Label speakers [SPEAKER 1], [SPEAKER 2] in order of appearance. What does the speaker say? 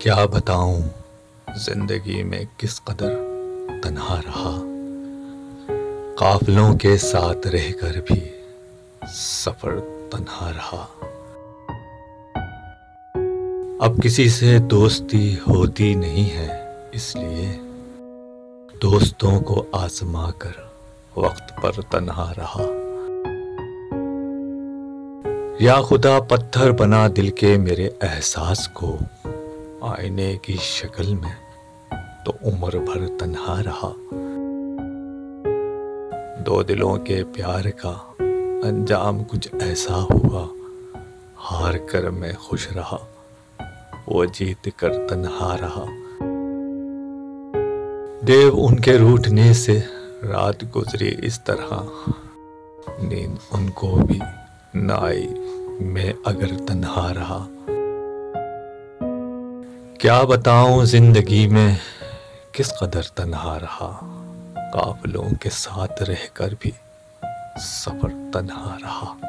[SPEAKER 1] क्या बताऊं जिंदगी में किस कदर तन्हा रहा। काफिलों के साथ रहकर भी सफर तन्हा रहा। अब किसी से दोस्ती होती नहीं है, इसलिए दोस्तों को आजमा कर वक्त पर तन्हा रहा। या खुदा पत्थर बना दिल के मेरे एहसास को आईने की शक्ल में, तो उम्र भर तन्हा रहा। दो दिलों के प्यार का अंजाम कुछ ऐसा हुआ, हार कर मैं खुश रहा, वो जीत कर तन्हा रहा। देव उनके रूठने से रात गुजरी इस तरह, नींद उनको भी न आई, मैं अगर तन्हा रहा। क्या बताऊं जिंदगी में किस कदर तन्हा रहा। काफिलों के साथ रहकर भी सफर तन्हा रहा।